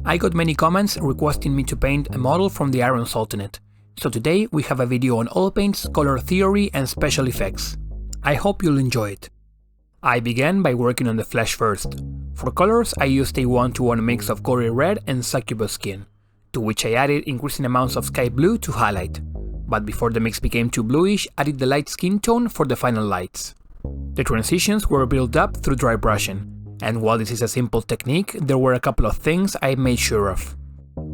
I got many comments requesting me to paint a model from the Iron Sultanate, so today we have a video on oil paints, color theory and special effects. I hope you'll enjoy it. I began by working on the flesh first. For colors I used a 1-to-1 mix of gory red and succubus skin, to which I added increasing amounts of sky blue to highlight, but before the mix became too bluish, added the light skin tone for the final lights. The transitions were built up through dry brushing, and while this is a simple technique, there were a couple of things I made sure of.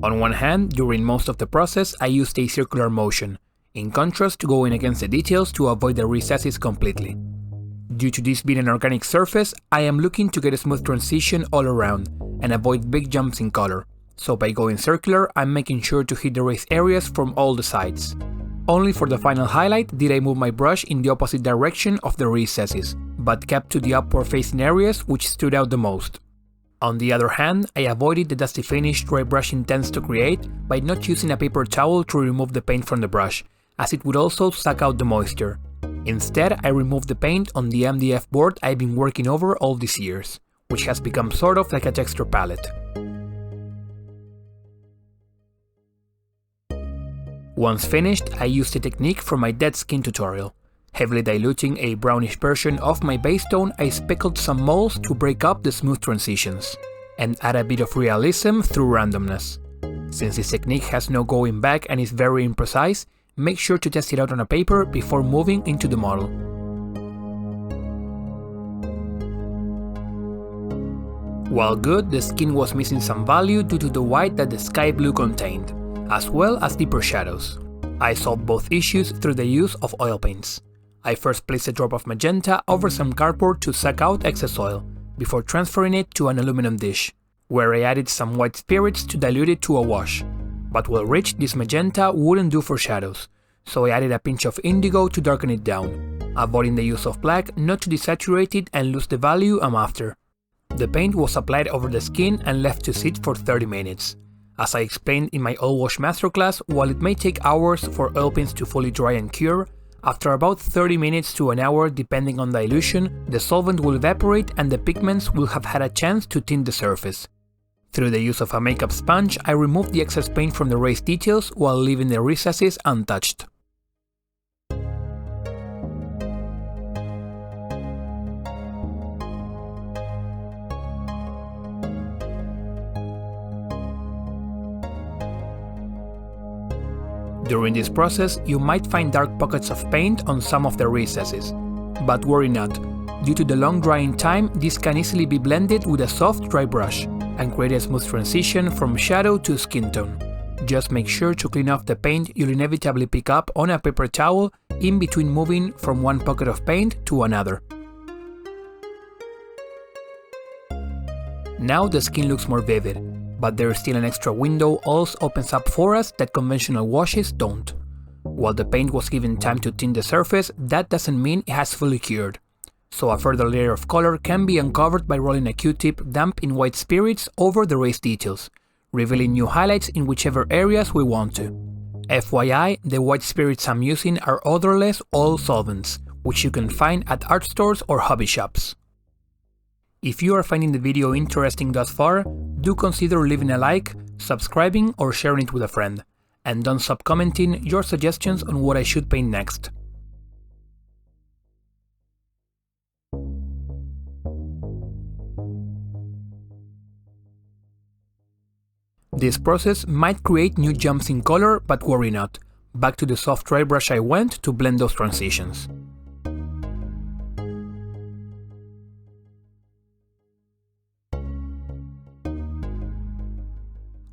On one hand, during most of the process I used a circular motion, in contrast to going against the details to avoid the recesses completely. Due to this being an organic surface, I am looking to get a smooth transition all around, and avoid big jumps in color, so by going circular I'm making sure to hit the raised areas from all the sides. Only for the final highlight did I move my brush in the opposite direction of the recesses, but kept to the upward facing areas which stood out the most. On the other hand, I avoided the dusty finish dry brushing tends to create by not using a paper towel to remove the paint from the brush, as it would also suck out the moisture. Instead, I removed the paint on the MDF board I've been working over all these years, which has become sort of like a texture palette. Once finished, I used a technique from my dead skin tutorial. Heavily diluting a brownish version of my base tone, I speckled some moles to break up the smooth transitions, and add a bit of realism through randomness. Since this technique has no going back and is very imprecise, make sure to test it out on a paper before moving into the model. While good, the skin was missing some value due to the white that the sky blue contained, as well as deeper shadows. I solved both issues through the use of oil paints. I first placed a drop of magenta over some cardboard to suck out excess oil, before transferring it to an aluminum dish, where I added some white spirits to dilute it to a wash. But while rich, this magenta wouldn't do for shadows, so I added a pinch of indigo to darken it down, avoiding the use of black not to desaturate it and lose the value I'm after. The paint was applied over the skin and left to sit for 30 minutes. As I explained in my oil wash masterclass, while it may take hours for oil paints to fully dry and cure, after about 30 minutes to an hour depending on dilution, the solvent will evaporate and the pigments will have had a chance to tint the surface. Through the use of a makeup sponge, I removed the excess paint from the raised details while leaving the recesses untouched. During this process, you might find dark pockets of paint on some of the recesses, but worry not. Due to the long drying time, this can easily be blended with a soft dry brush and create a smooth transition from shadow to skin tone. Just make sure to clean off the paint you'll inevitably pick up on a paper towel in between moving from one pocket of paint to another. Now the skin looks more vivid, but there is still an extra window oils opens up for us that conventional washes don't. While the paint was given time to tint the surface, that doesn't mean it has fully cured. So a further layer of color can be uncovered by rolling a Q-tip damp in white spirits over the raised details, revealing new highlights in whichever areas we want to. FYI, the white spirits I'm using are odorless oil solvents, which you can find at art stores or hobby shops. If you are finding the video interesting thus far, do consider leaving a like, subscribing or sharing it with a friend, and don't stop commenting your suggestions on what I should paint next. This process might create new jumps in color, but worry not. Back to the soft dry brush I went to blend those transitions.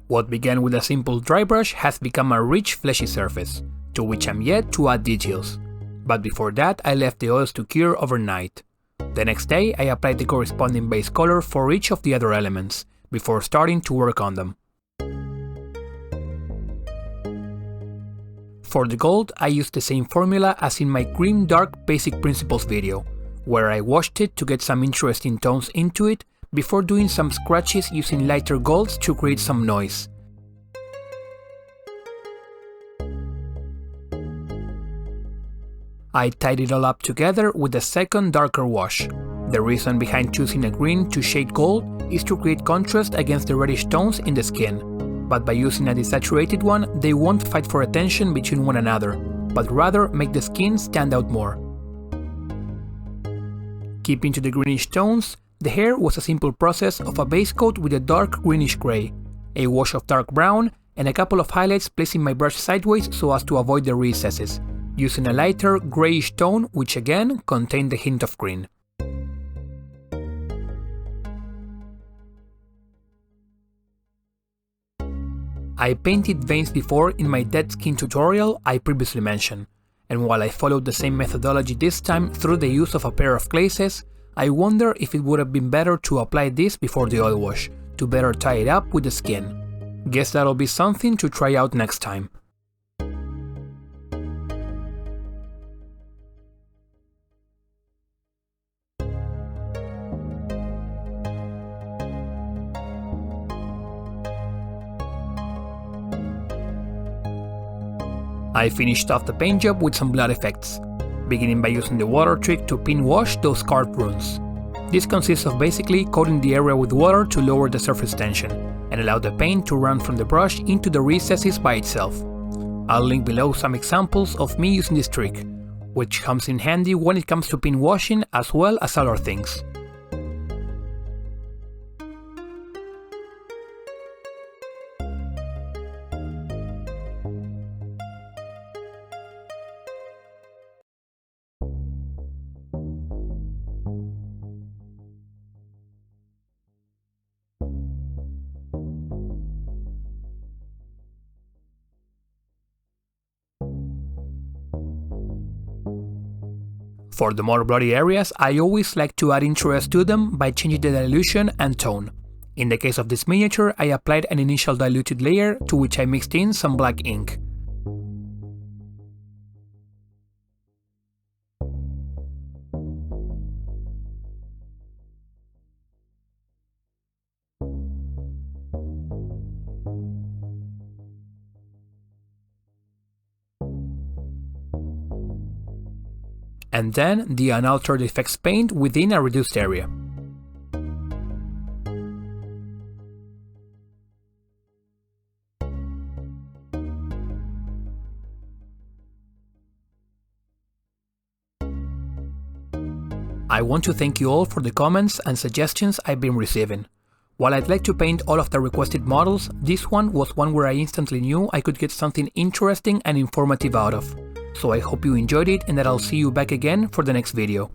What began with a simple dry brush has become a rich fleshy surface, to which I'm yet to add details. But before that I left the oils to cure overnight. The next day I applied the corresponding base color for each of the other elements, before starting to work on them. For the gold I used the same formula as in my Grim Dark Basic Principles video, where I washed it to get some interesting tones into it, before doing some scratches using lighter golds to create some noise. I tied it all up together with a second darker wash, The reason behind choosing a green to shade gold is to create contrast against the reddish tones in the skin, but by using a desaturated one, they won't fight for attention between one another, but rather make the skin stand out more. Keeping to the greenish tones, the hair was a simple process of a base coat with a dark greenish grey, a wash of dark brown, and a couple of highlights placing my brush sideways so as to avoid the recesses, using a lighter greyish tone which again contained the hint of green. I painted veins before in my dead skin tutorial I previously mentioned, and while I followed the same methodology this time through the use of a pair of glazes, I wonder if it would have been better to apply this before the oil wash, to better tie it up with the skin. Guess that'll be something to try out next time. I finished off the paint job with some blood effects, beginning by using the water trick to pin wash those carved runes. This consists of basically coating the area with water to lower the surface tension, and allow the paint to run from the brush into the recesses by itself. I'll link below some examples of me using this trick, which comes in handy when it comes to pin washing as well as other things. For the more blurry areas, I always like to add interest to them by changing the dilution and tone. In the case of this miniature, I applied an initial diluted layer to which I mixed in some black ink. And then the unaltered effects paint within a reduced area. I want to thank you all for the comments and suggestions I've been receiving. While I'd like to paint all of the requested models, this one was one where I instantly knew I could get something interesting and informative out of. So I hope you enjoyed it and that I'll see you back again for the next video.